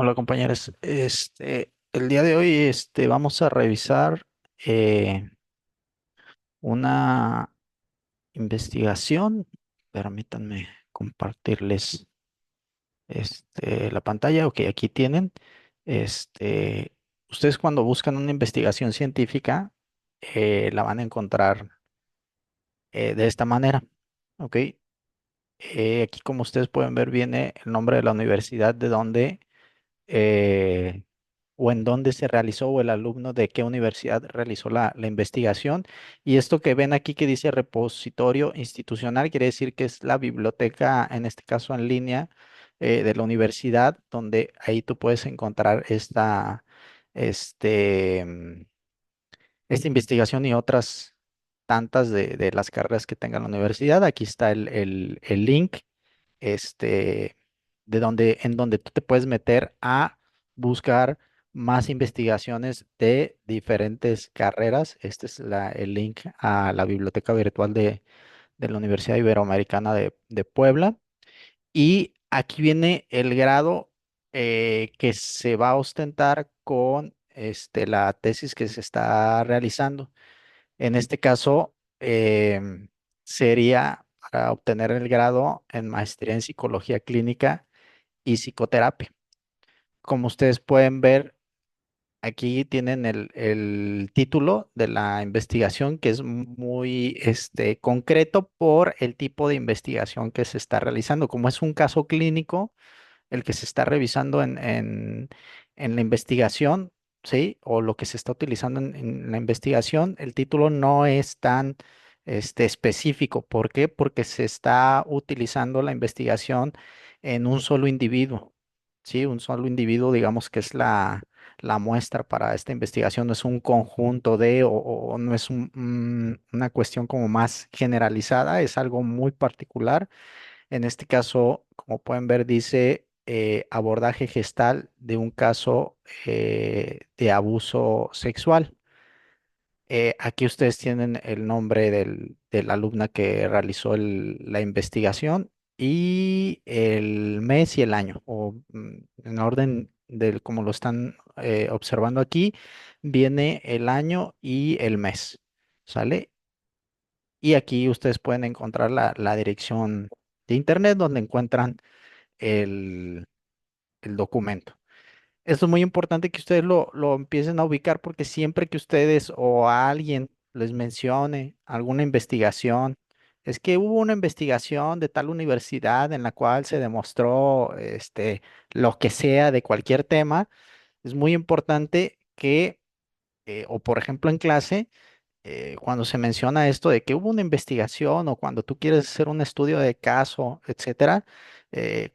Hola compañeros, el día de hoy vamos a revisar una investigación. Permítanme compartirles la pantalla. Ok, aquí tienen. Este, Ustedes cuando buscan una investigación científica la van a encontrar de esta manera. Ok, aquí como ustedes pueden ver viene el nombre de la universidad de donde eh, o en dónde se realizó o el alumno de qué universidad realizó la investigación. Y esto que ven aquí que dice repositorio institucional quiere decir que es la biblioteca, en este caso en línea, de la universidad, donde ahí tú puedes encontrar este, mm, esta investigación y otras tantas de las carreras que tenga la universidad. Aquí está el link este, en donde tú te puedes meter a buscar más investigaciones de diferentes carreras. Este es el link a la biblioteca virtual de la Universidad Iberoamericana de Puebla. Y aquí viene el grado que se va a ostentar con la tesis que se está realizando. En este caso, sería para obtener el grado en maestría en psicología clínica y psicoterapia. Como ustedes pueden ver, aquí tienen el título de la investigación, que es muy concreto por el tipo de investigación que se está realizando. Como es un caso clínico, el que se está revisando en la investigación, ¿sí? O lo que se está utilizando en la investigación, el título no es tan específico. ¿Por qué? Porque se está utilizando la investigación en un solo individuo, ¿sí? Un solo individuo, digamos que es la muestra para esta investigación, no es un conjunto o no es una cuestión como más generalizada, es algo muy particular. En este caso, como pueden ver, dice abordaje gestal de un caso de abuso sexual. Aquí ustedes tienen el nombre de la alumna que realizó la investigación y el mes y el año, o en orden del como lo están observando aquí, viene el año y el mes, ¿sale? Y aquí ustedes pueden encontrar la dirección de internet donde encuentran el, el documento. Esto es muy importante que ustedes lo empiecen a ubicar porque siempre que ustedes o a alguien les mencione alguna investigación, es que hubo una investigación de tal universidad en la cual se demostró lo que sea de cualquier tema, es muy importante que, o por ejemplo en clase, cuando se menciona esto de que hubo una investigación o cuando tú quieres hacer un estudio de caso, etcétera,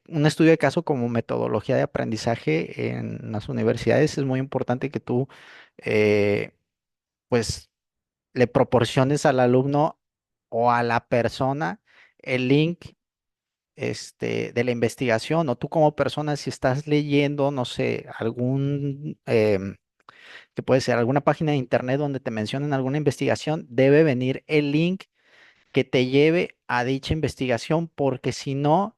un estudio de caso como metodología de aprendizaje en las universidades, es muy importante que tú, eh, pues, le proporciones al alumno o a la persona el link. De la investigación o tú como persona si estás leyendo, no sé, que puede ser alguna página de internet donde te mencionen alguna investigación, debe venir el link que te lleve a dicha investigación, porque si no,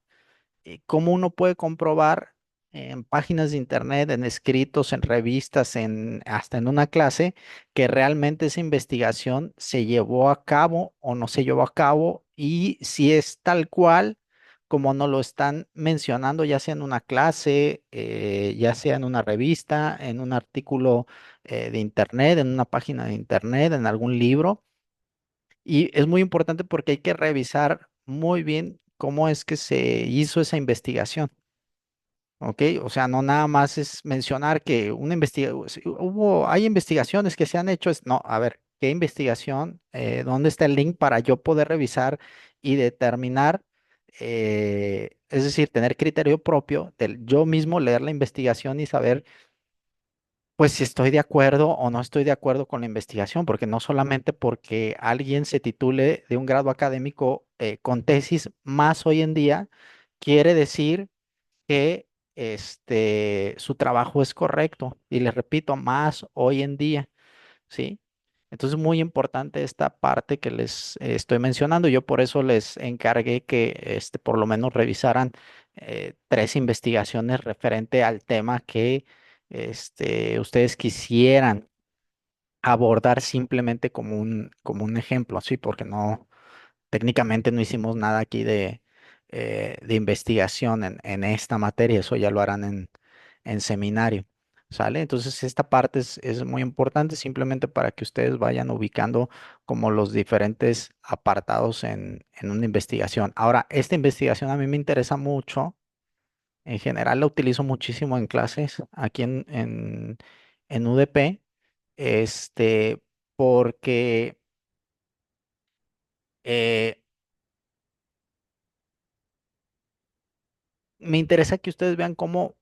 ¿cómo uno puede comprobar en páginas de internet, en escritos, en revistas, hasta en una clase, que realmente esa investigación se llevó a cabo o no se llevó a cabo y si es tal cual como nos lo están mencionando, ya sea en una clase, ya sea en una revista, en un artículo de internet, en una página de internet, en algún libro? Y es muy importante porque hay que revisar muy bien cómo es que se hizo esa investigación. ¿Ok? O sea, no nada más es mencionar que hay investigaciones que se han hecho, no, a ver, ¿qué investigación? ¿Dónde está el link para yo poder revisar y determinar, es decir, tener criterio propio del yo mismo leer la investigación y saber pues si estoy de acuerdo o no estoy de acuerdo con la investigación, porque no solamente porque alguien se titule de un grado académico con tesis más hoy en día, quiere decir que su trabajo es correcto. Y les repito, más hoy en día, ¿sí? Entonces, muy importante esta parte que les estoy mencionando. Yo por eso les encargué que por lo menos revisaran tres investigaciones referente al tema que ustedes quisieran abordar simplemente como un ejemplo, ¿sí? Porque no, técnicamente no hicimos nada aquí de investigación en esta materia, eso ya lo harán en seminario, ¿sale? Entonces, esta parte es muy importante simplemente para que ustedes vayan ubicando como los diferentes apartados en una investigación. Ahora, esta investigación a mí me interesa mucho, en general la utilizo muchísimo en clases aquí en UDP, este, porque... eh, me interesa que ustedes vean cómo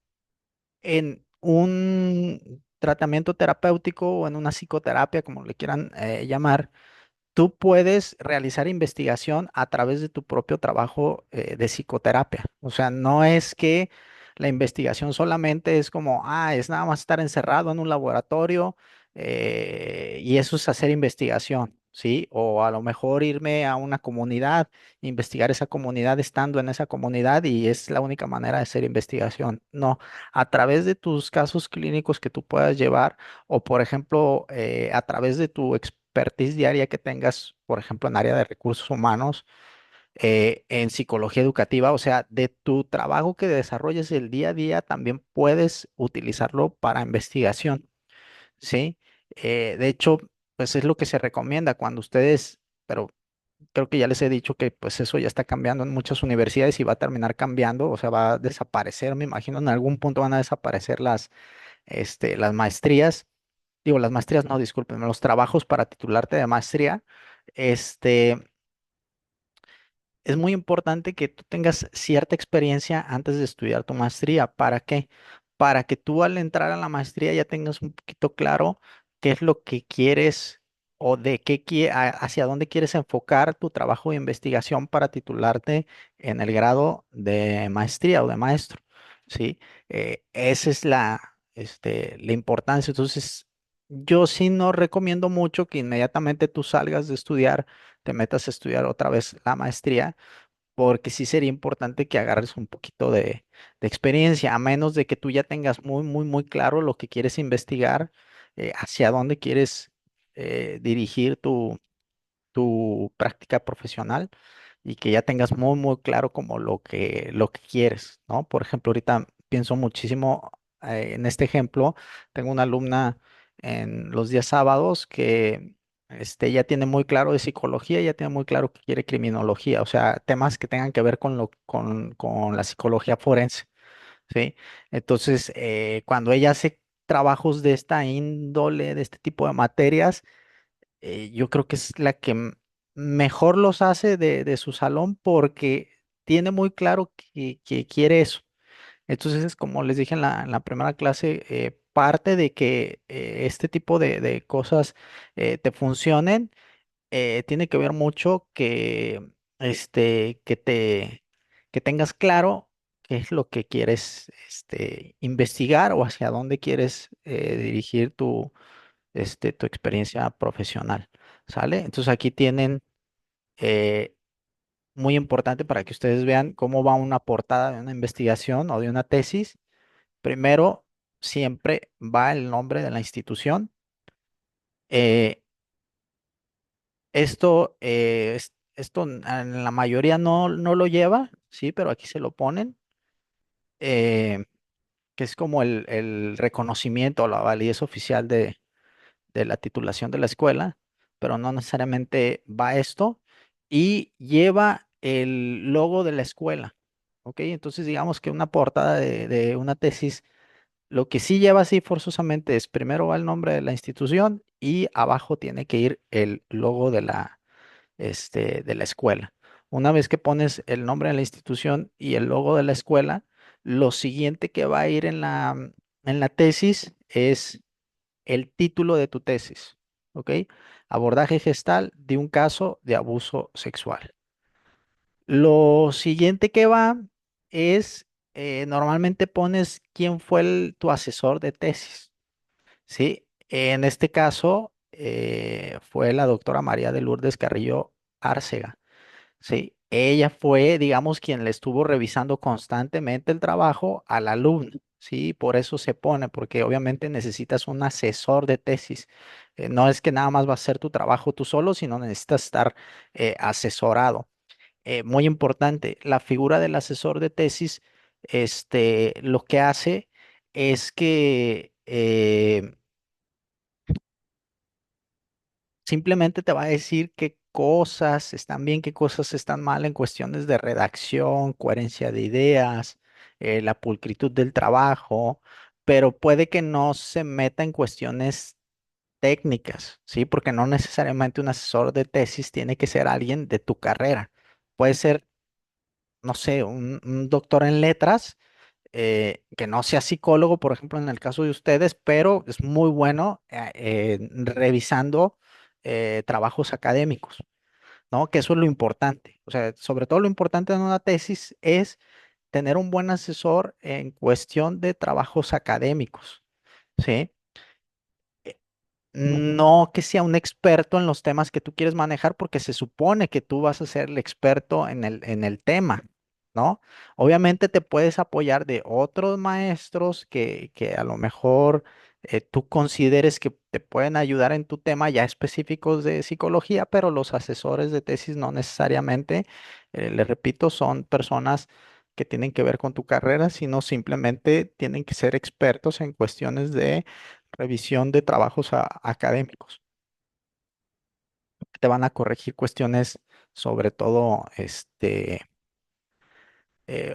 en un tratamiento terapéutico o en una psicoterapia, como le quieran llamar, tú puedes realizar investigación a través de tu propio trabajo de psicoterapia. O sea, no es que la investigación solamente es como, es nada más estar encerrado en un laboratorio y eso es hacer investigación, ¿sí? O a lo mejor irme a una comunidad, investigar esa comunidad estando en esa comunidad y es la única manera de hacer investigación. No, a través de tus casos clínicos que tú puedas llevar o, por ejemplo, a través de tu expertise diaria que tengas, por ejemplo, en área de recursos humanos, en psicología educativa, o sea, de tu trabajo que desarrolles el día a día, también puedes utilizarlo para investigación, ¿sí? De hecho, pues es lo que se recomienda cuando ustedes, pero creo que ya les he dicho que pues eso ya está cambiando en muchas universidades y va a terminar cambiando, o sea, va a desaparecer, me imagino, en algún punto van a desaparecer las maestrías, digo, las maestrías, no, discúlpenme, los trabajos para titularte de maestría, este, es muy importante que tú tengas cierta experiencia antes de estudiar tu maestría. ¿Para qué? Para que tú al entrar a la maestría ya tengas un poquito claro qué es lo que quieres o de hacia dónde quieres enfocar tu trabajo de investigación para titularte en el grado de maestría o de maestro. ¿Sí? Esa es la importancia. Entonces, yo sí no recomiendo mucho que inmediatamente tú salgas de estudiar, te metas a estudiar otra vez la maestría, porque sí sería importante que agarres un poquito de experiencia, a menos de que tú ya tengas muy, muy, muy claro lo que quieres investigar, hacia dónde quieres dirigir tu práctica profesional y que ya tengas muy, muy claro como lo que quieres, ¿no? Por ejemplo, ahorita pienso muchísimo en este ejemplo, tengo una alumna en los días sábados que ya tiene muy claro de psicología, ya tiene muy claro que quiere criminología, o sea, temas que tengan que ver con la psicología forense, ¿sí? Entonces, cuando ella hace trabajos de esta índole, de este tipo de materias, yo creo que es la que mejor los hace de su salón porque tiene muy claro que quiere eso. Entonces, es como les dije en la primera clase, parte de que este tipo de cosas te funcionen, tiene que ver mucho que tengas claro qué es lo que quieres investigar o hacia dónde quieres dirigir tu experiencia profesional, ¿sale? Entonces aquí tienen, eh, muy importante para que ustedes vean cómo va una portada de una investigación o de una tesis. Primero, siempre va el nombre de la institución. Eh, esto en la mayoría no lo lleva, sí, pero aquí se lo ponen, eh, que es como el reconocimiento o la validez oficial de la titulación de la escuela, pero no necesariamente va esto, y lleva el logo de la escuela, ¿ok? Entonces digamos que una portada de una tesis, lo que sí lleva así forzosamente es primero va el nombre de la institución y abajo tiene que ir el logo de la escuela. Una vez que pones el nombre de la institución y el logo de la escuela, lo siguiente que va a ir en la tesis es el título de tu tesis, ¿ok? Abordaje gestal de un caso de abuso sexual. Lo siguiente que va es, normalmente pones quién fue tu asesor de tesis, ¿sí? En este caso, fue la doctora María de Lourdes Carrillo Árcega, ¿sí? ella fue, digamos, quien le estuvo revisando constantemente el trabajo al alumno, ¿sí? Por eso se pone, porque obviamente necesitas un asesor de tesis. No es que nada más va a ser tu trabajo tú solo, sino necesitas estar asesorado. Muy importante, la figura del asesor de tesis, lo que hace es que simplemente te va a decir qué cosas están bien, qué cosas están mal en cuestiones de redacción, coherencia de ideas, la pulcritud del trabajo, pero puede que no se meta en cuestiones técnicas, ¿sí? Porque no necesariamente un asesor de tesis tiene que ser alguien de tu carrera. Puede ser, no sé, un doctor en letras, que no sea psicólogo, por ejemplo, en el caso de ustedes, pero es muy bueno revisando trabajos académicos, ¿no? Que eso es lo importante. O sea, sobre todo lo importante en una tesis es tener un buen asesor en cuestión de trabajos académicos, ¿sí? No que sea un experto en los temas que tú quieres manejar, porque se supone que tú vas a ser el experto en el tema, ¿no? Obviamente te puedes apoyar de otros maestros que a lo mejor tú consideres que te pueden ayudar en tu tema ya específicos de psicología, pero los asesores de tesis no necesariamente, les repito, son personas que tienen que ver con tu carrera, sino simplemente tienen que ser expertos en cuestiones de revisión de trabajos académicos. Te van a corregir cuestiones, sobre todo,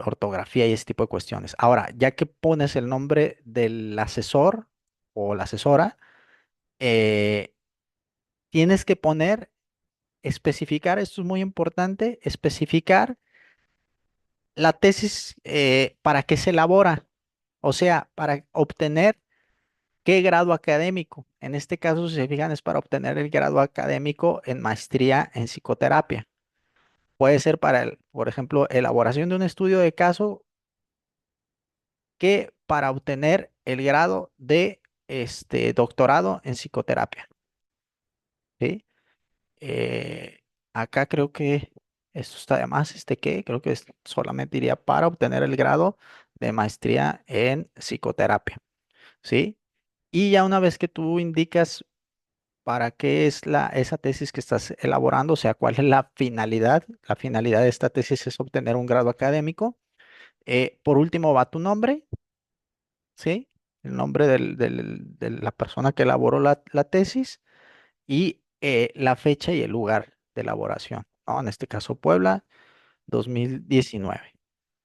ortografía y ese tipo de cuestiones. Ahora, ya que pones el nombre del asesor o la asesora, eh, tienes que poner, especificar, esto es muy importante, especificar la tesis, para qué se elabora, o sea, para obtener qué grado académico. En este caso, si se fijan, es para obtener el grado académico en maestría en psicoterapia. Puede ser para, por ejemplo, elaboración de un estudio de caso, que para obtener el grado de doctorado en psicoterapia. ¿Sí? Eh, Acá creo que esto está de más, creo que solamente iría para obtener el grado de maestría en psicoterapia. ¿Sí? Y ya una vez que tú indicas para qué es esa tesis que estás elaborando, o sea, cuál es la finalidad de esta tesis es obtener un grado académico. Por último va tu nombre, ¿sí? El nombre de la persona que elaboró la tesis y la fecha y el lugar de elaboración, ¿no? En este caso, Puebla, 2019.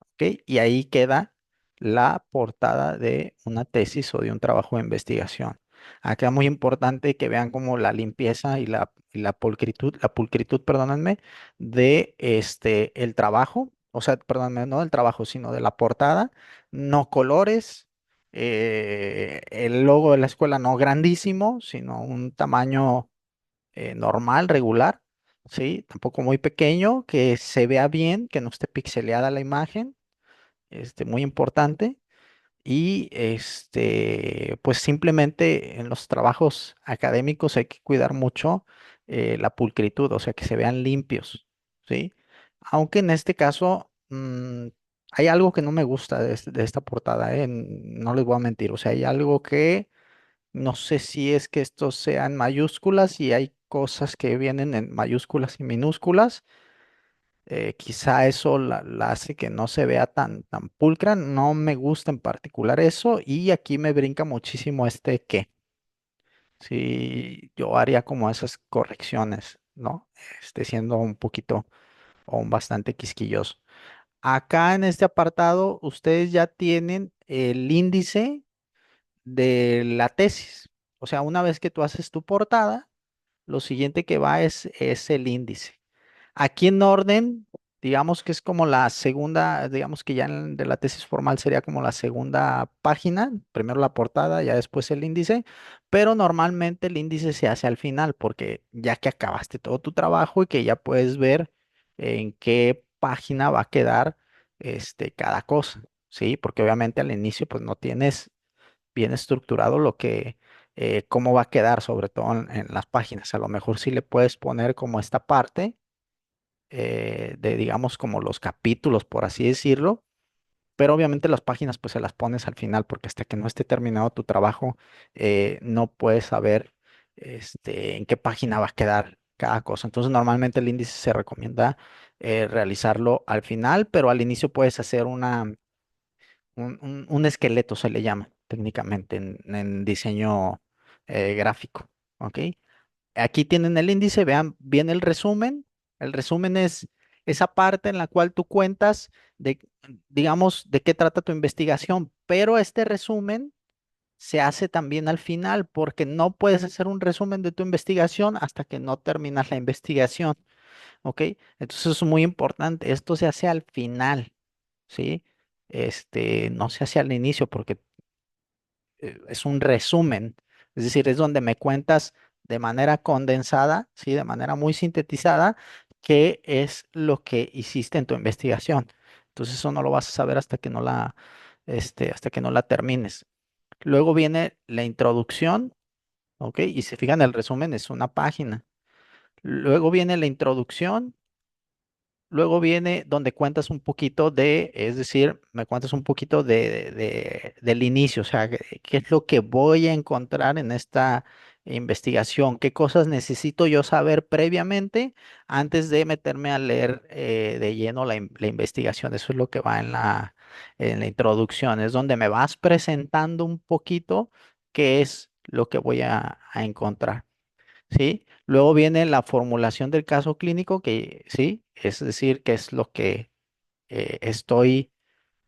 ¿Ok? Y ahí queda la portada de una tesis o de un trabajo de investigación. Acá es muy importante que vean como la limpieza y la pulcritud, perdónenme, de el trabajo, o sea, perdónenme, no del trabajo, sino de la portada, no colores, el logo de la escuela no grandísimo, sino un tamaño normal, regular, ¿sí? Tampoco muy pequeño, que se vea bien, que no esté pixeleada la imagen, muy importante. Y pues simplemente en los trabajos académicos hay que cuidar mucho la pulcritud, o sea, que se vean limpios, ¿sí? Aunque en este caso hay algo que no me gusta de esta portada, no les voy a mentir, o sea, hay algo que no sé si es que estos sean mayúsculas y hay cosas que vienen en mayúsculas y minúsculas. Quizá eso la hace que no se vea tan pulcra. No me gusta en particular eso. Y aquí me brinca muchísimo que. Sí, yo haría como esas correcciones, ¿no? Siendo un poquito o un bastante quisquilloso. Acá en este apartado, ustedes ya tienen el índice de la tesis. O sea, una vez que tú haces tu portada, lo siguiente que va es el índice. Aquí en orden, digamos que es como la segunda, digamos que ya de la tesis formal sería como la segunda página, primero la portada, ya después el índice, pero normalmente el índice se hace al final porque ya que acabaste todo tu trabajo y que ya puedes ver en qué página va a quedar cada cosa, ¿sí? Porque obviamente al inicio pues no tienes bien estructurado cómo va a quedar, sobre todo en las páginas. A lo mejor sí le puedes poner como esta parte digamos, como los capítulos, por así decirlo, pero obviamente las páginas pues se las pones al final porque hasta que no esté terminado tu trabajo no puedes saber en qué página va a quedar cada cosa. Entonces normalmente el índice se recomienda realizarlo al final, pero al inicio puedes hacer un esqueleto, se le llama técnicamente en diseño gráfico. ¿Ok? Aquí tienen el índice, vean bien el resumen. El resumen es esa parte en la cual tú cuentas de, digamos, de qué trata tu investigación, pero este resumen se hace también al final porque no puedes hacer un resumen de tu investigación hasta que no terminas la investigación, ¿ok? Entonces es muy importante, esto se hace al final, ¿sí? No se hace al inicio porque es un resumen, es decir, es donde me cuentas de manera condensada, ¿sí? De manera muy sintetizada, qué es lo que hiciste en tu investigación. Entonces eso no lo vas a saber hasta que no la termines. Luego viene la introducción, ¿ok? Y se fijan, el resumen es una página. Luego viene la introducción. Luego viene donde cuentas un poquito es decir, me cuentas un poquito del inicio, o sea, qué es lo que voy a encontrar en esta investigación, qué cosas necesito yo saber previamente antes de meterme a leer de lleno la investigación. Eso es lo que va en la introducción, es donde me vas presentando un poquito qué es lo que voy a encontrar. ¿Sí? Luego viene la formulación del caso clínico, que sí, es decir, qué es lo que estoy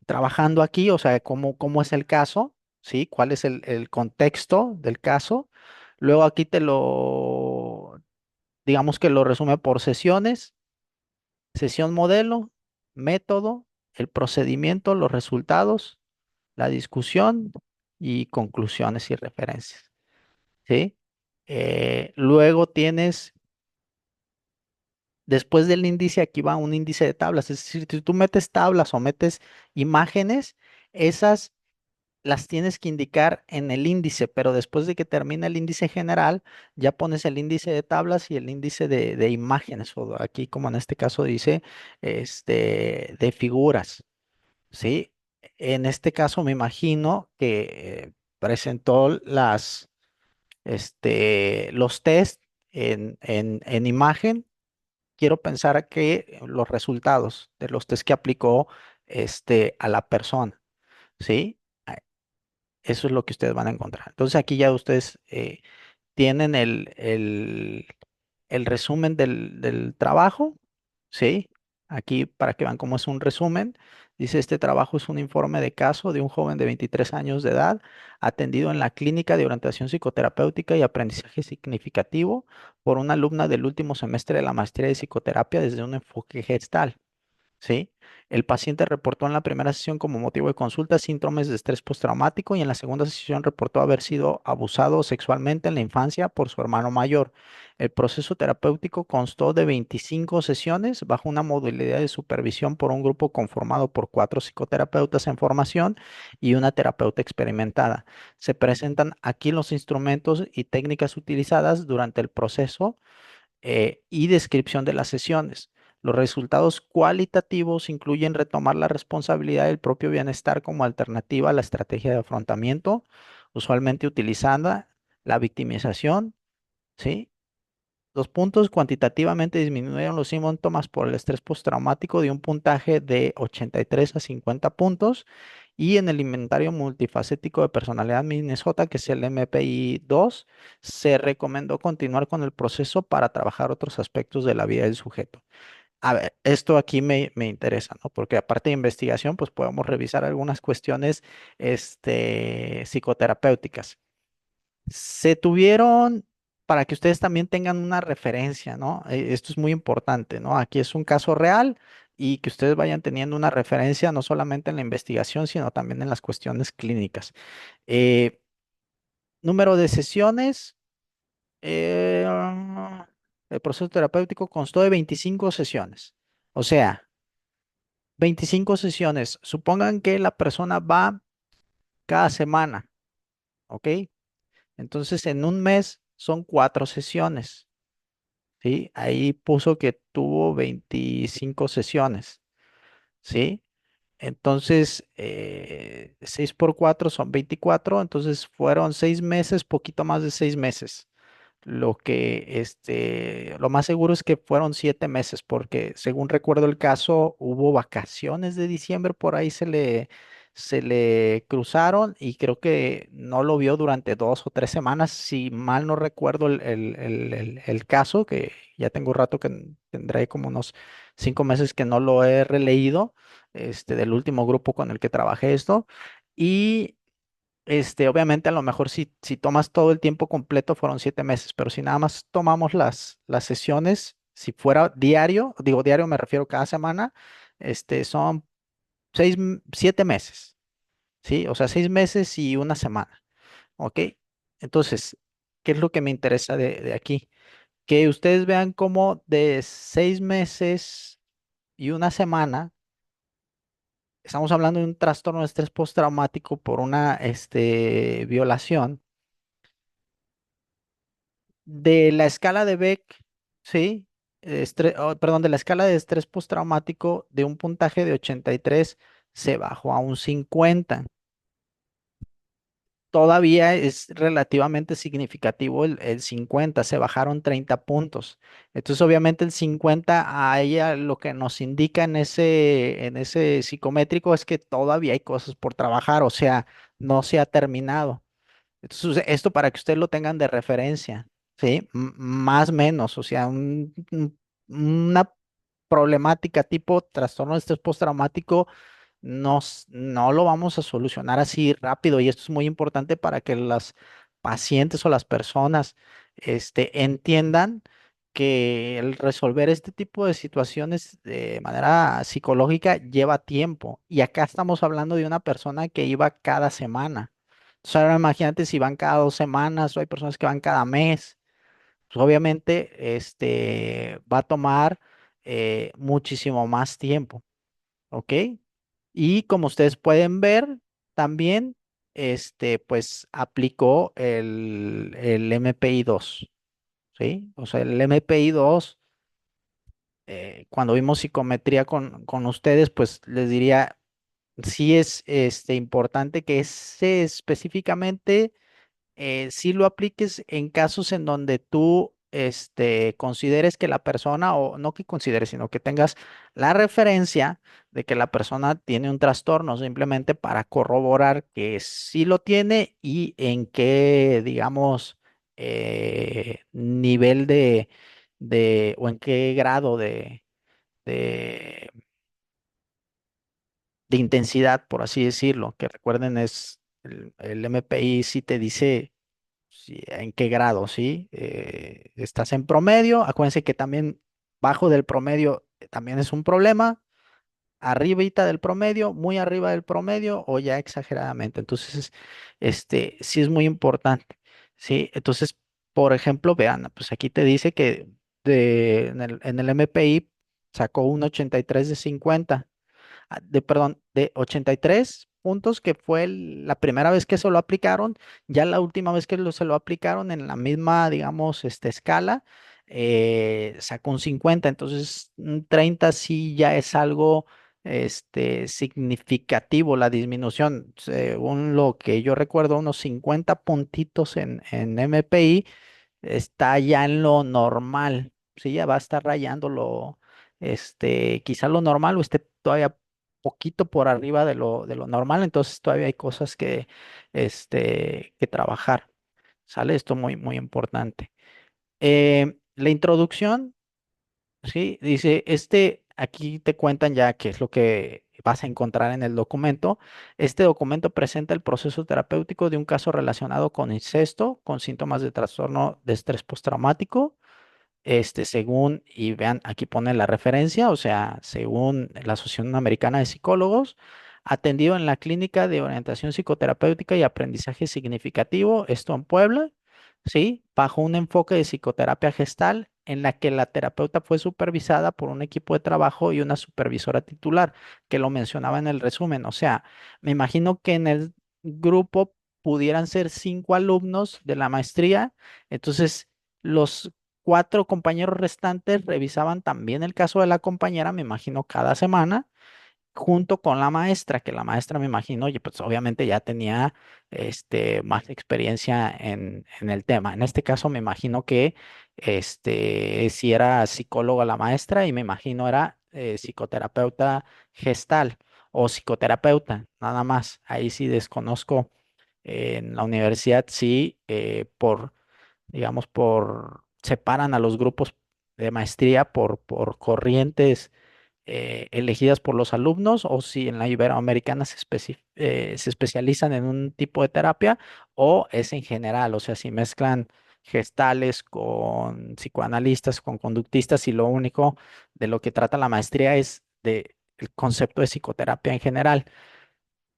trabajando aquí, o sea, cómo es el caso, ¿sí? ¿Cuál es el contexto del caso? Luego aquí digamos que lo resume por sesiones, sesión modelo, método, el procedimiento, los resultados, la discusión y conclusiones y referencias, ¿sí? Luego tienes Después del índice, aquí va un índice de tablas. Es decir, si tú metes tablas o metes imágenes, esas las tienes que indicar en el índice, pero después de que termina el índice general, ya pones el índice de tablas y el índice de imágenes, o aquí como en este caso dice, de figuras, ¿sí? En este caso me imagino que presentó los test en imagen. Quiero pensar que los resultados de los test que aplicó a la persona, ¿sí? Eso es lo que ustedes van a encontrar. Entonces aquí ya ustedes tienen el resumen del trabajo, ¿sí? Aquí para que vean cómo es un resumen. Dice, este trabajo es un informe de caso de un joven de 23 años de edad atendido en la clínica de orientación psicoterapéutica y aprendizaje significativo por una alumna del último semestre de la maestría de psicoterapia desde un enfoque gestal. ¿Sí? El paciente reportó en la primera sesión como motivo de consulta síntomas de estrés postraumático y en la segunda sesión reportó haber sido abusado sexualmente en la infancia por su hermano mayor. El proceso terapéutico constó de 25 sesiones bajo una modalidad de supervisión por un grupo conformado por 4 psicoterapeutas en formación y una terapeuta experimentada. Se presentan aquí los instrumentos y técnicas utilizadas durante el proceso y descripción de las sesiones. Los resultados cualitativos incluyen retomar la responsabilidad del propio bienestar como alternativa a la estrategia de afrontamiento, usualmente utilizada la victimización, ¿sí? Los puntos cuantitativamente disminuyeron los síntomas por el estrés postraumático de un puntaje de 83 a 50 puntos y en el inventario multifacético de personalidad Minnesota, que es el MPI-2, se recomendó continuar con el proceso para trabajar otros aspectos de la vida del sujeto. A ver, esto aquí me interesa, ¿no? Porque aparte de investigación, pues podemos revisar algunas cuestiones, psicoterapéuticas. Se tuvieron, para que ustedes también tengan una referencia, ¿no? Esto es muy importante, ¿no? Aquí es un caso real y que ustedes vayan teniendo una referencia no solamente en la investigación, sino también en las cuestiones clínicas. Eh, Número de sesiones. eh, el proceso terapéutico constó de 25 sesiones. O sea, 25 sesiones. Supongan que la persona va cada semana, ¿ok? Entonces, en un mes son 4 sesiones. ¿sí? Ahí puso que tuvo 25 sesiones, ¿sí? Entonces, 6 por 4 son 24, entonces fueron 6 meses, poquito más de 6 meses. Lo más seguro es que fueron 7 meses, porque según recuerdo el caso, hubo vacaciones de diciembre, por ahí se le cruzaron y creo que no lo vio durante 2 o 3 semanas, si mal no recuerdo el caso, que ya tengo rato que tendré como unos 5 meses que no lo he releído, del último grupo con el que trabajé esto. Y obviamente a lo mejor si tomas todo el tiempo completo fueron 7 meses, pero si nada más tomamos las sesiones, si fuera diario, digo diario me refiero cada semana, son 7 meses, ¿sí? O sea, 6 meses y una semana, ¿ok? Entonces, ¿qué es lo que me interesa de aquí? Que ustedes vean cómo de 6 meses y una semana, estamos hablando de un trastorno de estrés postraumático por una, violación de la escala de Beck, ¿sí? Perdón, de la escala de estrés postraumático de un puntaje de 83 se bajó a un 50. Todavía es relativamente significativo el 50, se bajaron 30 puntos. Entonces, obviamente el 50 a ella lo que nos indica en ese psicométrico es que todavía hay cosas por trabajar, o sea, no se ha terminado. Entonces, esto para que ustedes lo tengan de referencia, ¿sí? Más o menos, o sea, una problemática tipo trastorno de estrés postraumático no lo vamos a solucionar así rápido y esto es muy importante para que las pacientes o las personas, entiendan que el resolver este tipo de situaciones de manera psicológica lleva tiempo y acá estamos hablando de una persona que iba cada semana. Entonces, ahora imagínate si van cada 2 semanas o hay personas que van cada mes. Pues obviamente, va a tomar muchísimo más tiempo, ¿ok? Y como ustedes pueden ver, también, pues aplicó el MPI-2, ¿sí? O sea, el MPI-2, cuando vimos psicometría con ustedes, pues les diría, sí es importante que ese específicamente sí lo apliques en casos en donde tú consideres que la persona, o no que consideres, sino que tengas la referencia de que la persona tiene un trastorno, simplemente para corroborar que sí lo tiene y en qué, digamos, nivel o en qué grado de, de intensidad, por así decirlo, que recuerden es el MPI sí te dice sí, en qué grado, ¿sí? Estás en promedio, acuérdense que también bajo del promedio también es un problema, arribita del promedio, muy arriba del promedio o ya exageradamente. Entonces, sí es muy importante, ¿sí? Entonces, por ejemplo, vean, pues aquí te dice que en el MPI sacó un 83 de 50, perdón, de 83 puntos, que fue la primera vez que se lo aplicaron. Ya la última vez que se lo aplicaron en la misma, digamos, escala, sacó un 50. Entonces un 30 sí ya es algo, significativo la disminución. Según lo que yo recuerdo, unos 50 puntitos en MPI está ya en lo normal, sí, ya va a estar rayándolo, quizá lo normal o esté todavía poquito por arriba de lo normal, entonces todavía hay cosas que trabajar, ¿sale? Esto muy, muy importante. La introducción, sí, dice, aquí te cuentan ya qué es lo que vas a encontrar en el documento. Este documento presenta el proceso terapéutico de un caso relacionado con incesto, con síntomas de trastorno de estrés postraumático, según, y vean, aquí pone la referencia, o sea, según la Asociación Americana de Psicólogos, atendido en la Clínica de Orientación Psicoterapéutica y Aprendizaje Significativo, esto en Puebla, ¿sí? Bajo un enfoque de psicoterapia gestal en la que la terapeuta fue supervisada por un equipo de trabajo y una supervisora titular, que lo mencionaba en el resumen. O sea, me imagino que en el grupo pudieran ser 5 alumnos de la maestría, entonces los cuatro compañeros restantes revisaban también el caso de la compañera, me imagino, cada semana junto con la maestra, que la maestra me imagino, oye, pues obviamente ya tenía más experiencia en el tema. En este caso me imagino que si era psicóloga la maestra y me imagino era psicoterapeuta gestal o psicoterapeuta, nada más. Ahí sí desconozco en la universidad, sí, digamos, separan a los grupos de maestría por corrientes elegidas por los alumnos o si en la Iberoamericana se especializan en un tipo de terapia o es en general, o sea, si mezclan gestales con psicoanalistas, con conductistas y lo único de lo que trata la maestría es de el concepto de psicoterapia en general,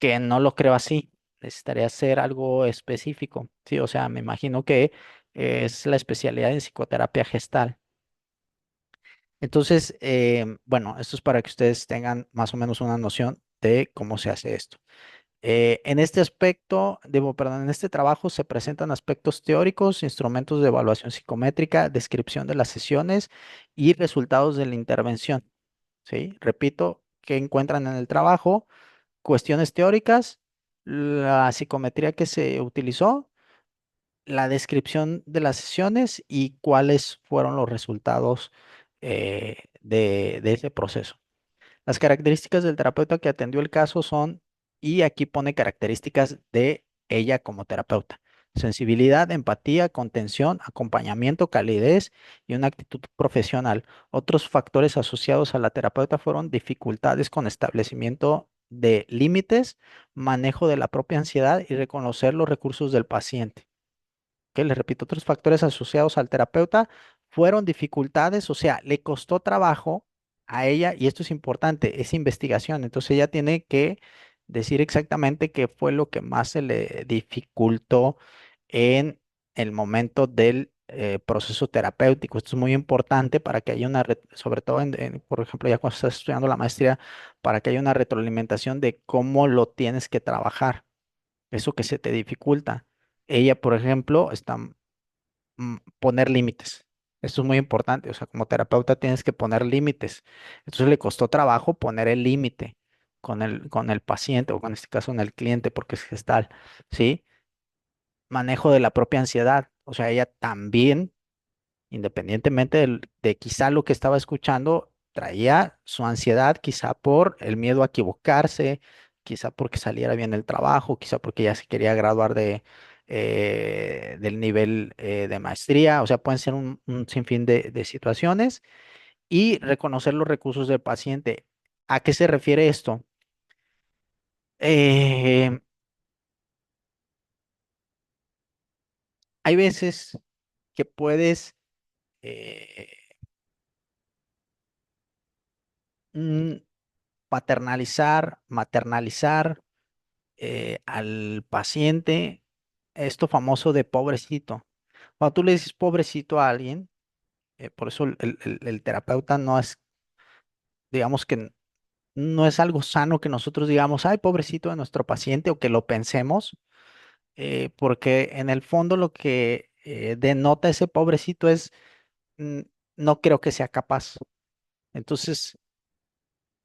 que no lo creo así. Necesitaría ser algo específico, sí, o sea, me imagino que es la especialidad en psicoterapia gestal. Entonces, bueno, esto es para que ustedes tengan más o menos una noción de cómo se hace esto. En este aspecto, perdón, en este trabajo se presentan aspectos teóricos, instrumentos de evaluación psicométrica, descripción de las sesiones y resultados de la intervención. ¿Sí? Repito, ¿qué encuentran en el trabajo? Cuestiones teóricas, la psicometría que se utilizó, la descripción de las sesiones y cuáles fueron los resultados de ese proceso. Las características del terapeuta que atendió el caso son, y aquí pone características de ella como terapeuta: sensibilidad, empatía, contención, acompañamiento, calidez y una actitud profesional. Otros factores asociados a la terapeuta fueron dificultades con establecimiento de límites, manejo de la propia ansiedad y reconocer los recursos del paciente. Que les repito, otros factores asociados al terapeuta fueron dificultades, o sea, le costó trabajo a ella, y esto es importante, es investigación, entonces ella tiene que decir exactamente qué fue lo que más se le dificultó en el momento del proceso terapéutico. Esto es muy importante para que haya sobre todo, por ejemplo, ya cuando estás estudiando la maestría, para que haya una retroalimentación de cómo lo tienes que trabajar, eso que se te dificulta. Ella, por ejemplo, está poner límites. Esto es muy importante. O sea, como terapeuta tienes que poner límites. Entonces le costó trabajo poner el límite con el paciente o en este caso con el cliente porque es gestal, ¿sí? Manejo de la propia ansiedad. O sea, ella también, independientemente de quizá lo que estaba escuchando, traía su ansiedad quizá por el miedo a equivocarse, quizá porque saliera bien el trabajo, quizá porque ya se quería graduar del nivel de maestría, o sea, pueden ser un sinfín de situaciones y reconocer los recursos del paciente. ¿A qué se refiere esto? Eh, Hay veces que puedes eh, mm, paternalizar, maternalizar al paciente, esto famoso de pobrecito. Cuando tú le dices pobrecito a alguien, por eso el terapeuta no es, digamos que no es algo sano que nosotros digamos, ay, pobrecito de nuestro paciente o que lo pensemos, porque en el fondo lo que denota ese pobrecito es, "Mm, no creo que sea capaz". Entonces,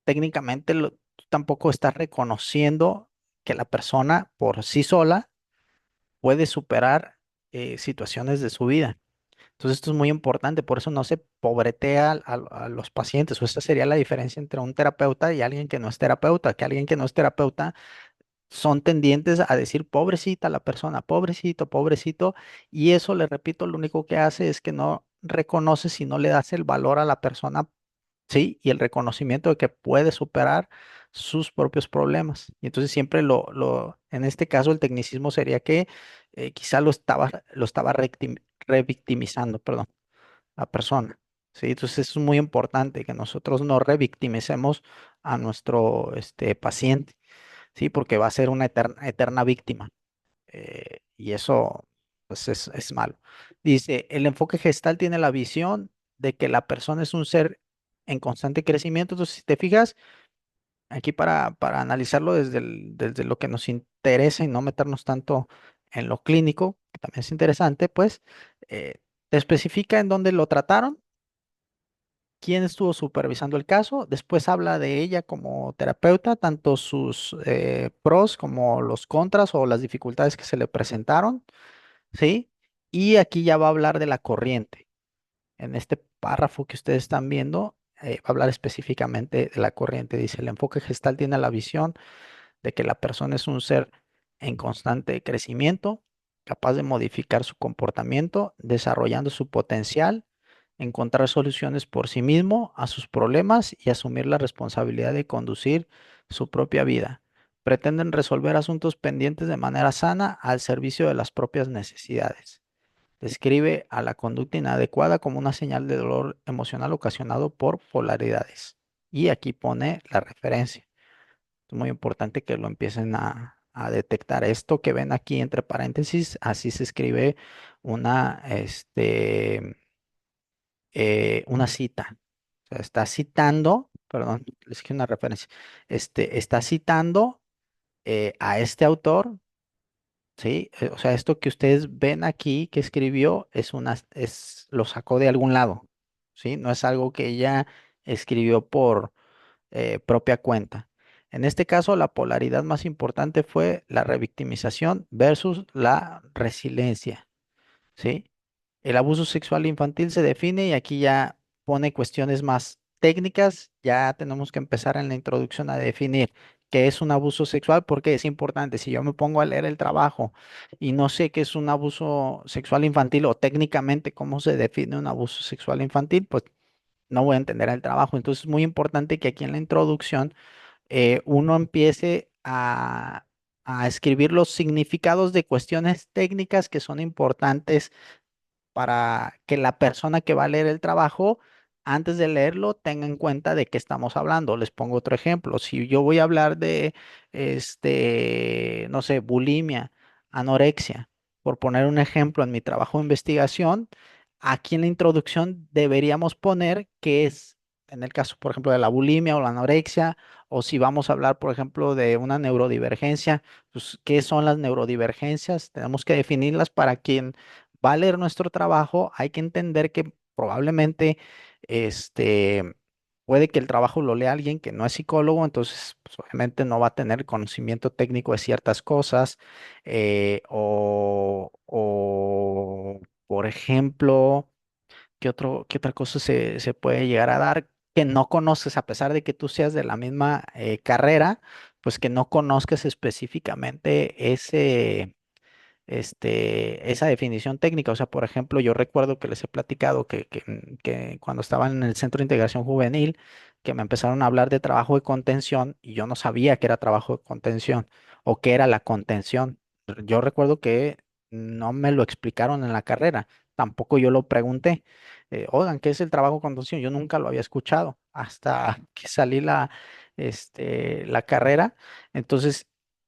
técnicamente tú tampoco estás reconociendo que la persona por sí sola puede superar situaciones de su vida. Entonces esto es muy importante, por eso no se pobretea a los pacientes, o esta sería la diferencia entre un terapeuta y alguien que no es terapeuta, que alguien que no es terapeuta son tendientes a decir pobrecita la persona, pobrecito, pobrecito, y eso, le repito, lo único que hace es que no reconoces y no le das el valor a la persona, ¿sí? Y el reconocimiento de que puede superar sus propios problemas. Y entonces siempre en este caso el tecnicismo sería que quizá lo estaba revictimizando, perdón, la persona. ¿Sí? Entonces es muy importante que nosotros no revictimicemos a nuestro paciente, ¿sí? Porque va a ser una eterna víctima. Y eso pues es malo. Dice, el enfoque gestal tiene la visión de que la persona es un ser en constante crecimiento. Entonces, si te fijas, aquí para analizarlo desde lo que nos interesa y no meternos tanto en lo clínico, que también es interesante, pues Te especifica en dónde lo trataron, quién estuvo supervisando el caso, después habla de ella como terapeuta, tanto sus pros como los contras o las dificultades que se le presentaron, ¿sí? Y aquí ya va a hablar de la corriente. En este párrafo que ustedes están viendo, va a hablar específicamente de la corriente. Dice, el enfoque gestal tiene la visión de que la persona es un ser en constante crecimiento, capaz de modificar su comportamiento, desarrollando su potencial, encontrar soluciones por sí mismo a sus problemas y asumir la responsabilidad de conducir su propia vida. Pretenden resolver asuntos pendientes de manera sana al servicio de las propias necesidades. Describe a la conducta inadecuada como una señal de dolor emocional ocasionado por polaridades. Y aquí pone la referencia. Es muy importante que lo empiecen a detectar. Esto que ven aquí entre paréntesis, así se escribe una, una cita. O sea, está citando, perdón, les dije una referencia. Está citando a este autor, ¿sí? O sea, esto que ustedes ven aquí que escribió lo sacó de algún lado, ¿sí? No es algo que ella escribió por propia cuenta. En este caso, la polaridad más importante fue la revictimización versus la resiliencia, ¿sí? El abuso sexual infantil se define y aquí ya pone cuestiones más técnicas. Ya tenemos que empezar en la introducción a definir qué es un abuso sexual porque es importante. Si yo me pongo a leer el trabajo y no sé qué es un abuso sexual infantil o técnicamente cómo se define un abuso sexual infantil, pues no voy a entender el trabajo. Entonces es muy importante que aquí en la introducción uno empiece a escribir los significados de cuestiones técnicas que son importantes para que la persona que va a leer el trabajo, antes de leerlo, tenga en cuenta de qué estamos hablando. Les pongo otro ejemplo. Si yo voy a hablar de, no sé, bulimia, anorexia, por poner un ejemplo en mi trabajo de investigación, aquí en la introducción deberíamos poner qué es, en el caso, por ejemplo, de la bulimia o la anorexia, o si vamos a hablar, por ejemplo, de una neurodivergencia, pues, ¿qué son las neurodivergencias? Tenemos que definirlas para quien va a leer nuestro trabajo, hay que entender que probablemente este, puede que el trabajo lo lea alguien que no es psicólogo, entonces pues, obviamente no va a tener conocimiento técnico de ciertas cosas, o, por ejemplo, qué otra cosa se puede llegar a dar que no conoces, a pesar de que tú seas de la misma carrera, pues que no conozcas específicamente esa definición técnica. O sea, por ejemplo, yo recuerdo que les he platicado que cuando estaba en el Centro de Integración Juvenil, que me empezaron a hablar de trabajo de contención y yo no sabía que era trabajo de contención o qué era la contención. Yo recuerdo que no me lo explicaron en la carrera, tampoco yo lo pregunté. Oigan, ¿qué es el trabajo de contención? Yo nunca lo había escuchado hasta que salí la carrera. Entonces,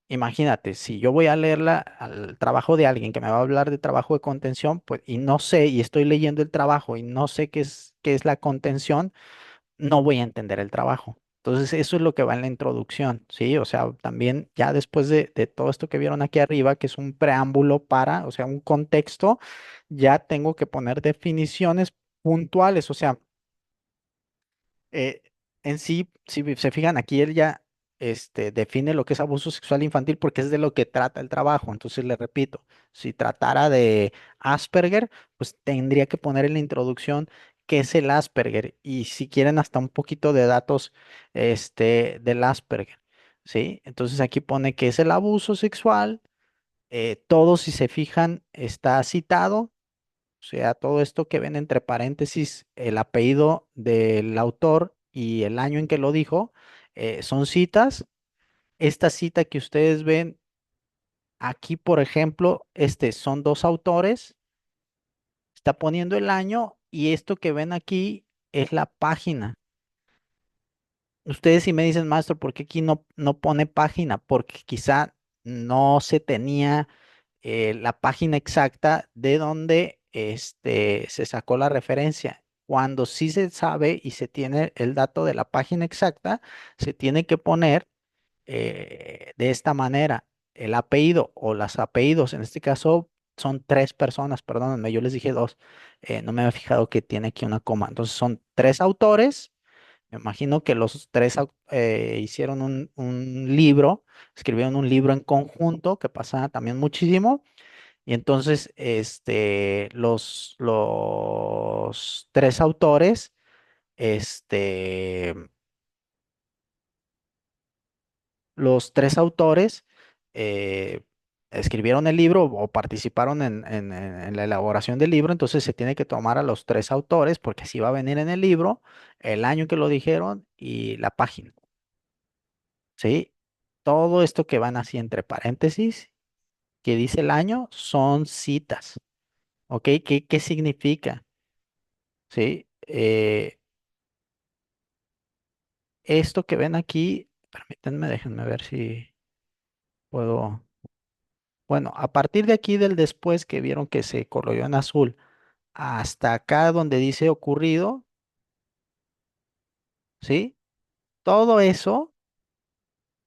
imagínate, si yo voy a leerla al trabajo de alguien que me va a hablar de trabajo de contención, pues, y no sé, y estoy leyendo el trabajo y no sé qué es la contención, no voy a entender el trabajo. Entonces, eso es lo que va en la introducción, ¿sí? O sea, también ya después de todo esto que vieron aquí arriba, que es un preámbulo para, o sea, un contexto, ya tengo que poner definiciones puntuales, o sea, eh, en sí, si se fijan, aquí él ya define lo que es abuso sexual infantil porque es de lo que trata el trabajo. Entonces, le repito, si tratara de Asperger, pues tendría que poner en la introducción qué es el Asperger y si quieren hasta un poquito de datos del Asperger, ¿sí? Entonces, aquí pone que es el abuso sexual. Todo, si se fijan, está citado, o sea, todo esto que ven entre paréntesis, el apellido del autor y el año en que lo dijo, son citas. Esta cita que ustedes ven aquí, por ejemplo, son dos autores, está poniendo el año y esto que ven aquí es la página. Ustedes sí me dicen, maestro, ¿por qué aquí no pone página? Porque quizá no se tenía la página exacta de donde se sacó la referencia. Cuando sí se sabe y se tiene el dato de la página exacta, se tiene que poner de esta manera el apellido o los apellidos, en este caso son tres personas, perdónenme, yo les dije dos, no me había fijado que tiene aquí una coma. Entonces son tres autores. Me imagino que los tres hicieron un libro, escribieron un libro en conjunto que pasa también muchísimo. Y entonces, los tres autores, este, los tres autores eh, escribieron el libro o participaron en la elaboración del libro, entonces se tiene que tomar a los tres autores porque así va a venir en el libro, el año que lo dijeron y la página, ¿sí? Todo esto que van así entre paréntesis, que dice el año, son citas, ¿ok? ¿Qué significa? ¿Sí? Esto que ven aquí, permítanme, déjenme ver si puedo. Bueno, a partir de aquí del después que vieron que se colorió en azul, hasta acá donde dice ocurrido, ¿sí? Todo eso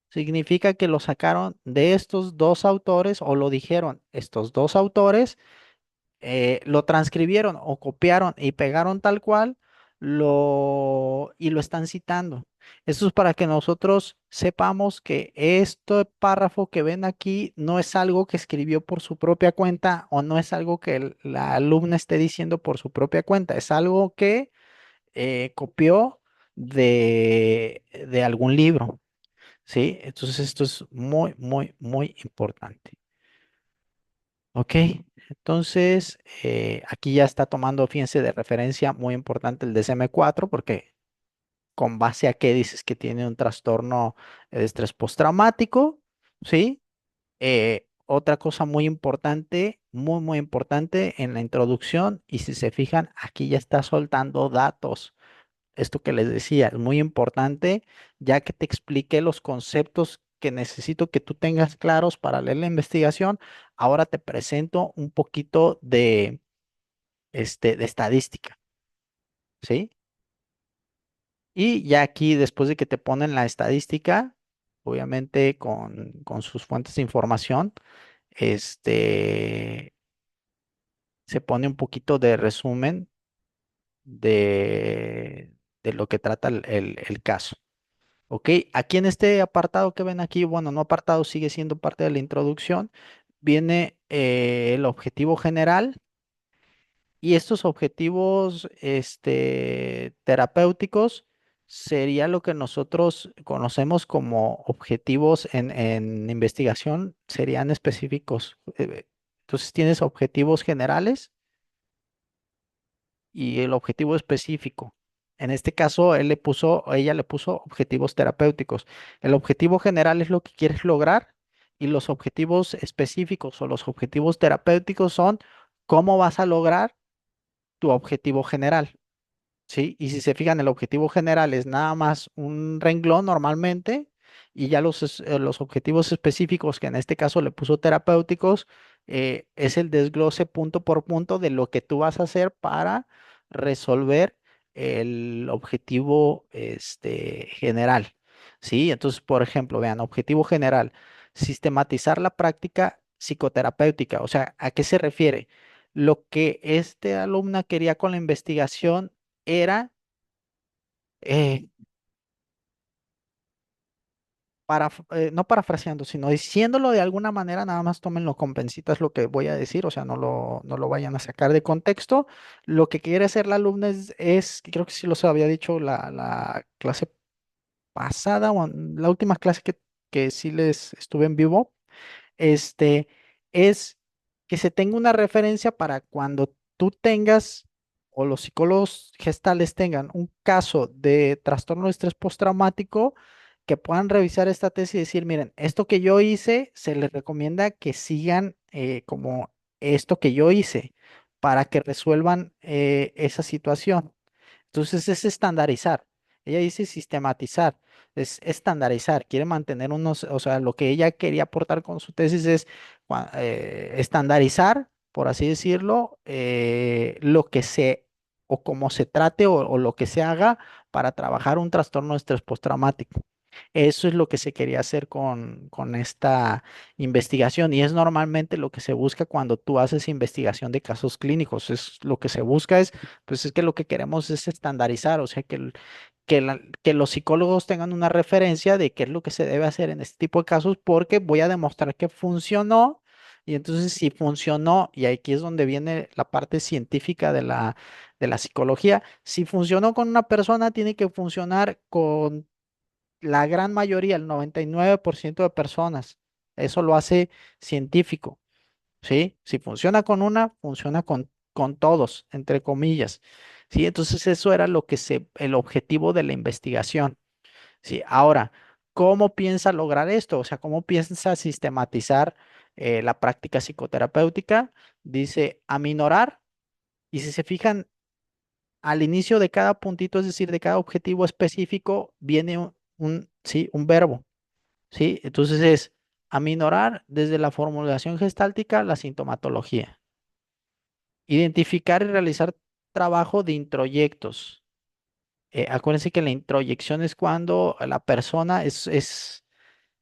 significa que lo sacaron de estos dos autores o lo dijeron estos dos autores, lo transcribieron o copiaron y pegaron tal cual y lo están citando. Eso es para que nosotros sepamos que este párrafo que ven aquí no es algo que escribió por su propia cuenta o no es algo que la alumna esté diciendo por su propia cuenta, es algo que copió de algún libro, ¿sí? Entonces esto es muy, muy, muy importante. Ok, entonces aquí ya está tomando, fíjense, de referencia muy importante el DSM-4 porque con base a qué dices que tiene un trastorno de estrés postraumático, ¿sí? Otra cosa muy importante, muy, muy importante en la introducción, y si se fijan, aquí ya está soltando datos. Esto que les decía es muy importante, ya que te expliqué los conceptos que necesito que tú tengas claros para leer la investigación. Ahora te presento un poquito de estadística, ¿sí? Y ya aquí, después de que te ponen la estadística, obviamente con sus fuentes de información, este, se pone un poquito de resumen de, de lo que trata el caso. Ok, aquí en este apartado que ven aquí, bueno, no apartado, sigue siendo parte de la introducción, viene el objetivo general y estos objetivos terapéuticos sería lo que nosotros conocemos como objetivos en investigación, serían específicos. Entonces tienes objetivos generales y el objetivo específico. En este caso, ella le puso objetivos terapéuticos. El objetivo general es lo que quieres lograr y los objetivos específicos o los objetivos terapéuticos son cómo vas a lograr tu objetivo general. ¿Sí? Y si se fijan, el objetivo general es nada más un renglón normalmente, y ya los objetivos específicos, que en este caso le puso terapéuticos, es el desglose punto por punto de lo que tú vas a hacer para resolver el objetivo general. ¿Sí? Entonces, por ejemplo, vean, objetivo general, sistematizar la práctica psicoterapéutica. O sea, ¿a qué se refiere? Lo que este alumna quería con la investigación era, eh, no parafraseando, sino diciéndolo de alguna manera, nada más tómenlo con pencitas lo que voy a decir, o sea, no lo vayan a sacar de contexto. Lo que quiere hacer la alumna creo que sí los había dicho la clase pasada o en la última clase que sí les estuve en vivo, este, es que se tenga una referencia para cuando tú tengas o los psicólogos gestales tengan un caso de trastorno de estrés postraumático, que puedan revisar esta tesis y decir, miren, esto que yo hice, se les recomienda que sigan como esto que yo hice para que resuelvan esa situación. Entonces es estandarizar. Ella dice sistematizar, es estandarizar, quiere mantener o sea, lo que ella quería aportar con su tesis es estandarizar, por así decirlo, lo que o cómo se trate o lo que se haga para trabajar un trastorno de estrés postraumático. Eso es lo que se quería hacer con esta investigación y es normalmente lo que se busca cuando tú haces investigación de casos clínicos. Es lo que se busca es, pues es que lo que queremos es estandarizar, o sea, que los psicólogos tengan una referencia de qué es lo que se debe hacer en este tipo de casos porque voy a demostrar que funcionó. Y entonces si funcionó, y aquí es donde viene la parte científica de la psicología, si funcionó con una persona, tiene que funcionar con la gran mayoría, el 99% de personas. Eso lo hace científico, ¿sí? Si funciona con una, funciona con todos, entre comillas, ¿sí? Entonces eso era el objetivo de la investigación, ¿sí? Ahora, ¿cómo piensa lograr esto? O sea, ¿cómo piensa sistematizar la práctica psicoterapéutica? Dice, aminorar, y si se fijan, al inicio de cada puntito, es decir, de cada objetivo específico, viene sí, un verbo. ¿Sí? Entonces es aminorar desde la formulación gestáltica la sintomatología. Identificar y realizar trabajo de introyectos. Acuérdense que la introyección es cuando la persona este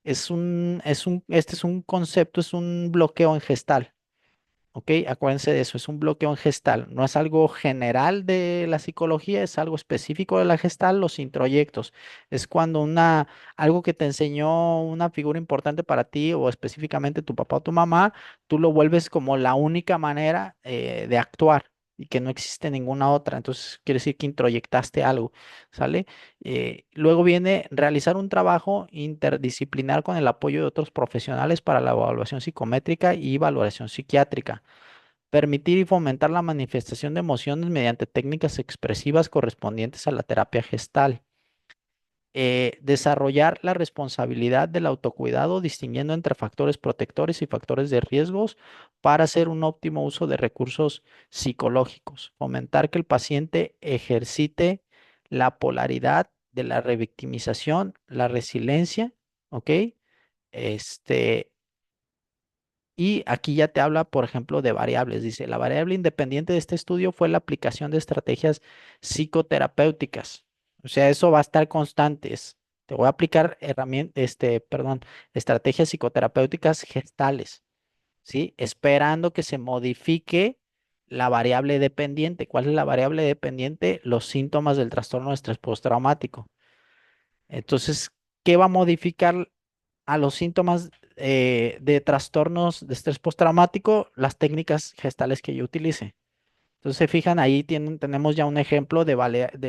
es un concepto, es un bloqueo en gestal. ¿Ok? Acuérdense de eso, es un bloqueo en gestal. No es algo general de la psicología, es algo específico de la gestal, los introyectos. Es cuando algo que te enseñó una figura importante para ti o específicamente tu papá o tu mamá, tú lo vuelves como la única manera de actuar y que no existe ninguna otra. Entonces, quiere decir que introyectaste algo, ¿sale? Luego viene realizar un trabajo interdisciplinar con el apoyo de otros profesionales para la evaluación psicométrica y valoración psiquiátrica. Permitir y fomentar la manifestación de emociones mediante técnicas expresivas correspondientes a la terapia gestal. Desarrollar la responsabilidad del autocuidado, distinguiendo entre factores protectores y factores de riesgos para hacer un óptimo uso de recursos psicológicos. Fomentar que el paciente ejercite la polaridad de la revictimización, la resiliencia, ¿ok? Este, y aquí ya te habla, por ejemplo, de variables. Dice, la variable independiente de este estudio fue la aplicación de estrategias psicoterapéuticas. O sea, eso va a estar constante. Te voy a aplicar estrategias psicoterapéuticas gestales, ¿sí? Esperando que se modifique la variable dependiente. ¿Cuál es la variable dependiente? Los síntomas del trastorno de estrés postraumático. Entonces, ¿qué va a modificar a los síntomas de trastornos de estrés postraumático? Las técnicas gestales que yo utilice. Entonces, se fijan, ahí tenemos ya un ejemplo de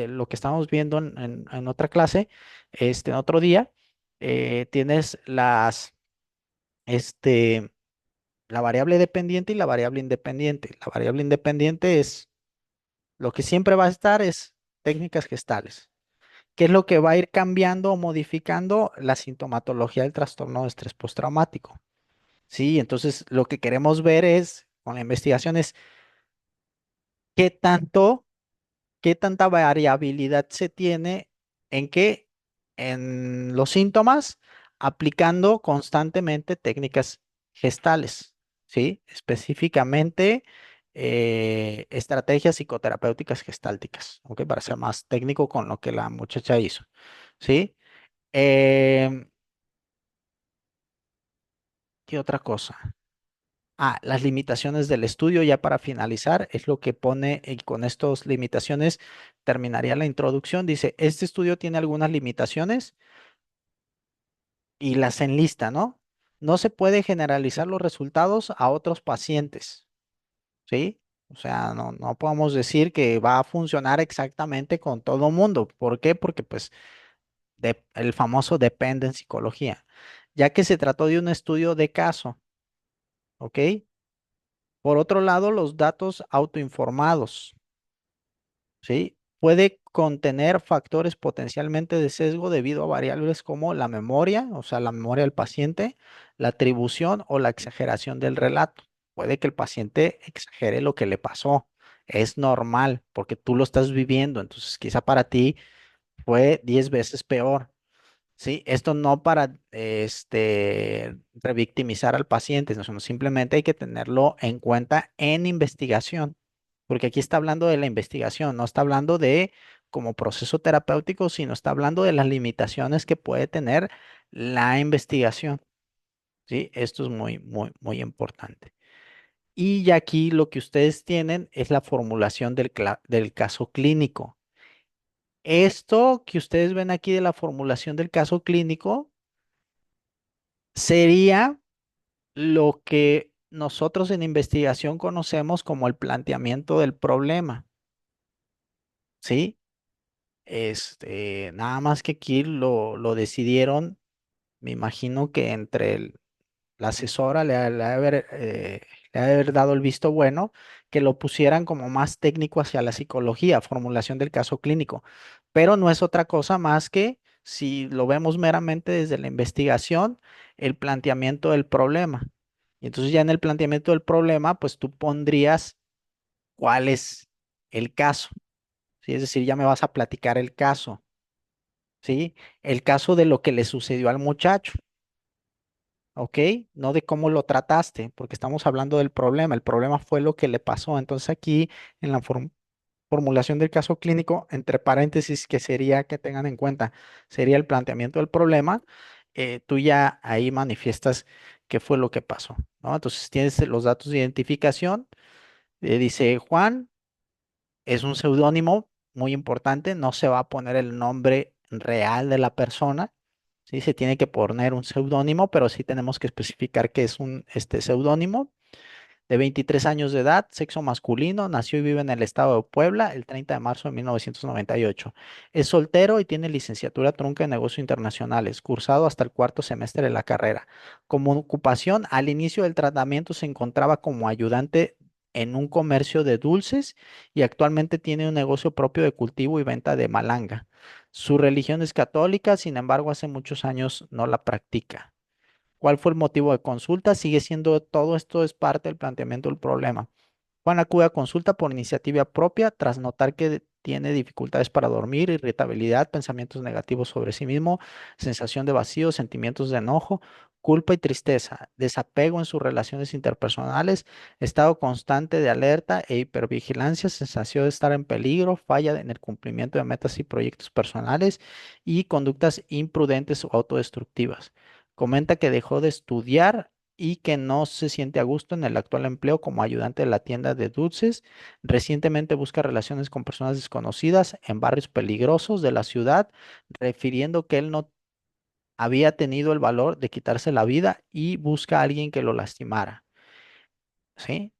lo que estamos viendo en otra clase, en otro día. Tienes este, la variable dependiente y la variable independiente. La variable independiente es lo que siempre va a estar es técnicas gestales. ¿Qué es lo que va a ir cambiando o modificando la sintomatología del trastorno de estrés postraumático? Sí, entonces lo que queremos ver es, con la investigación, es qué tanto, qué tanta variabilidad se tiene en qué, en los síntomas, aplicando constantemente técnicas gestales, ¿sí? Específicamente estrategias psicoterapéuticas gestálticas, ¿ok? Para ser más técnico con lo que la muchacha hizo, ¿sí? Em, ¿Qué otra cosa? Las limitaciones del estudio, ya para finalizar, es lo que pone, y con estas limitaciones terminaría la introducción. Dice, este estudio tiene algunas limitaciones y las enlista, ¿no? No se puede generalizar los resultados a otros pacientes, ¿sí? O sea, no podemos decir que va a funcionar exactamente con todo mundo. ¿Por qué? Porque pues el famoso depende en psicología, ya que se trató de un estudio de caso, ¿ok? Por otro lado, los datos autoinformados, ¿sí? Puede contener factores potencialmente de sesgo debido a variables como la memoria, o sea, la memoria del paciente, la atribución o la exageración del relato. Puede que el paciente exagere lo que le pasó. Es normal porque tú lo estás viviendo, entonces quizá para ti fue 10 veces peor. Sí, esto no para revictimizar al paciente, no, sino simplemente hay que tenerlo en cuenta en investigación, porque aquí está hablando de la investigación, no está hablando de como proceso terapéutico, sino está hablando de las limitaciones que puede tener la investigación. ¿Sí? Esto es muy, muy, muy importante. Y ya aquí lo que ustedes tienen es la formulación del caso clínico. Esto que ustedes ven aquí de la formulación del caso clínico sería lo que nosotros en investigación conocemos como el planteamiento del problema, ¿sí? Nada más que aquí lo decidieron, me imagino que entre la asesora le ha de haber dado el visto bueno, que lo pusieran como más técnico hacia la psicología, formulación del caso clínico. Pero no es otra cosa más que, si lo vemos meramente desde la investigación, el planteamiento del problema. Y entonces ya en el planteamiento del problema, pues tú pondrías cuál es el caso, ¿sí? Es decir, ya me vas a platicar el caso, ¿sí? El caso de lo que le sucedió al muchacho. ¿Ok? No de cómo lo trataste, porque estamos hablando del problema. El problema fue lo que le pasó. Entonces aquí en la formulación del caso clínico, entre paréntesis, que sería que tengan en cuenta, sería el planteamiento del problema, tú ya ahí manifiestas qué fue lo que pasó, ¿no? Entonces tienes los datos de identificación, dice Juan, es un seudónimo muy importante, no se va a poner el nombre real de la persona. Sí, se tiene que poner un seudónimo, pero sí tenemos que especificar que es un seudónimo. De 23 años de edad, sexo masculino, nació y vive en el estado de Puebla el 30 de marzo de 1998. Es soltero y tiene licenciatura trunca en negocios internacionales, cursado hasta el cuarto semestre de la carrera. Como ocupación, al inicio del tratamiento se encontraba como ayudante en un comercio de dulces y actualmente tiene un negocio propio de cultivo y venta de malanga. Su religión es católica, sin embargo, hace muchos años no la practica. ¿Cuál fue el motivo de consulta? Sigue siendo todo esto es parte del planteamiento del problema. Juan acude a consulta por iniciativa propia tras notar que tiene dificultades para dormir, irritabilidad, pensamientos negativos sobre sí mismo, sensación de vacío, sentimientos de enojo, culpa y tristeza, desapego en sus relaciones interpersonales, estado constante de alerta e hipervigilancia, sensación de estar en peligro, falla en el cumplimiento de metas y proyectos personales y conductas imprudentes o autodestructivas. Comenta que dejó de estudiar y que no se siente a gusto en el actual empleo como ayudante de la tienda de dulces. Recientemente busca relaciones con personas desconocidas en barrios peligrosos de la ciudad, refiriendo que él no había tenido el valor de quitarse la vida y busca a alguien que lo lastimara. ¿Sí?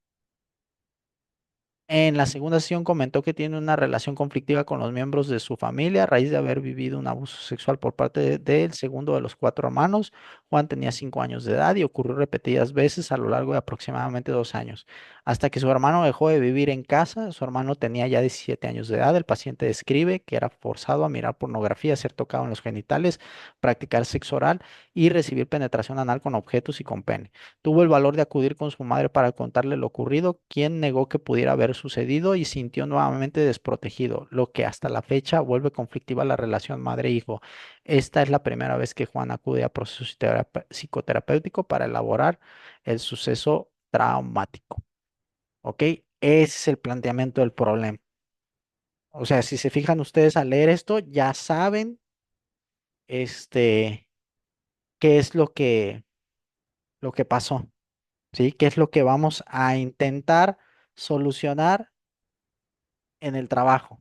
En la segunda sesión comentó que tiene una relación conflictiva con los miembros de su familia a raíz de haber vivido un abuso sexual por parte del segundo de los cuatro hermanos. Juan tenía 5 años de edad y ocurrió repetidas veces a lo largo de aproximadamente 2 años. Hasta que su hermano dejó de vivir en casa, su hermano tenía ya 17 años de edad. El paciente describe que era forzado a mirar pornografía, ser tocado en los genitales, practicar sexo oral y recibir penetración anal con objetos y con pene. Tuvo el valor de acudir con su madre para contarle lo ocurrido, quien negó que pudiera haber sucedido y sintió nuevamente desprotegido, lo que hasta la fecha vuelve conflictiva la relación madre-hijo. Esta es la primera vez que Juan acude a proceso psicoterapéutico para elaborar el suceso traumático. ¿Ok? Ese es el planteamiento del problema. O sea, si se fijan ustedes al leer esto, ya saben, este, qué es lo que pasó. ¿Sí? ¿Qué es lo que vamos a intentar solucionar en el trabajo?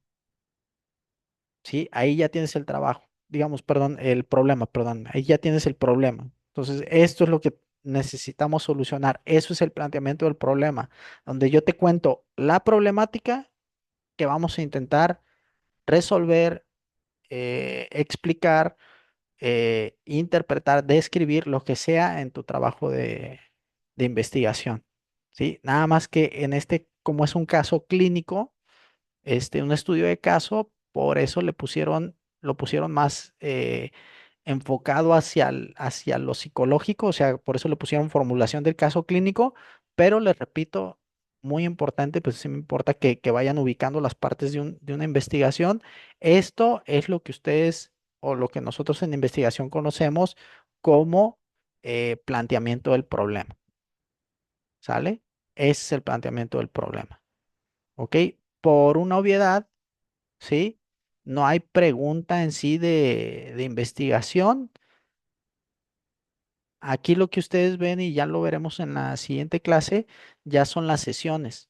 ¿Sí? Ahí ya tienes el trabajo, digamos, perdón, el problema, perdón, ahí ya tienes el problema. Entonces, esto es lo que necesitamos solucionar. Eso es el planteamiento del problema, donde yo te cuento la problemática que vamos a intentar resolver, explicar, interpretar, describir lo que sea en tu trabajo de investigación. ¿Sí? Nada más que en como es un caso clínico, un estudio de caso, por eso lo pusieron más enfocado hacia lo psicológico, o sea, por eso le pusieron formulación del caso clínico, pero les repito, muy importante, pues sí me importa que vayan ubicando las partes de una investigación. Esto es lo que ustedes o lo que nosotros en investigación conocemos como planteamiento del problema, ¿sale? Ese es el planteamiento del problema, ¿ok? Por una obviedad, ¿sí? no hay pregunta en sí de investigación. Aquí lo que ustedes ven, y ya lo veremos en la siguiente clase, ya son las sesiones.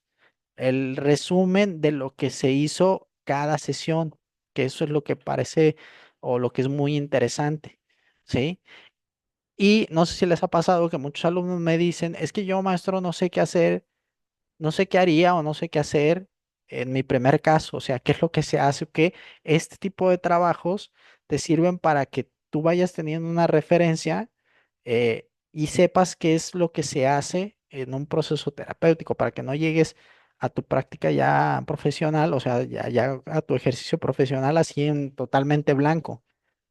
El resumen de lo que se hizo cada sesión, que eso es lo que parece o lo que es muy interesante, ¿sí? Y no sé si les ha pasado que muchos alumnos me dicen, es que yo, maestro, no sé qué hacer, no sé qué haría o no sé qué hacer en mi primer caso, o sea, qué es lo que se hace, o qué este tipo de trabajos te sirven para que tú vayas teniendo una referencia y sepas qué es lo que se hace en un proceso terapéutico, para que no llegues a tu práctica ya profesional, o sea, ya a tu ejercicio profesional así en totalmente blanco,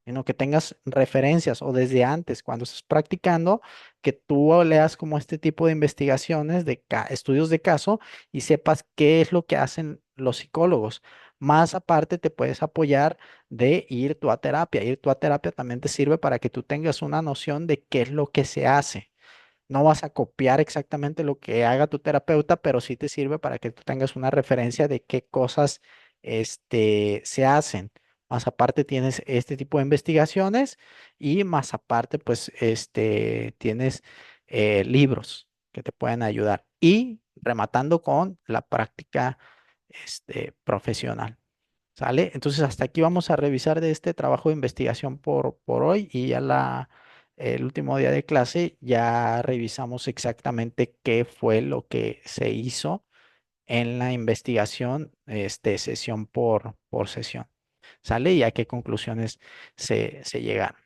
sino que tengas referencias o desde antes, cuando estés practicando, que tú leas como este tipo de investigaciones, de estudios de caso y sepas qué es lo que hacen los psicólogos. Más aparte, te puedes apoyar de ir tú a terapia. Ir tú a terapia también te sirve para que tú tengas una noción de qué es lo que se hace. No vas a copiar exactamente lo que haga tu terapeuta, pero sí te sirve para que tú tengas una referencia de qué cosas se hacen. Más aparte tienes este tipo de investigaciones y más aparte pues tienes libros que te pueden ayudar. Y rematando con la práctica profesional. ¿Sale? Entonces, hasta aquí vamos a revisar de este trabajo de investigación por hoy y ya el último día de clase ya revisamos exactamente qué fue lo que se hizo en la investigación, sesión por sesión. ¿Sale? Y a qué conclusiones se llegaron.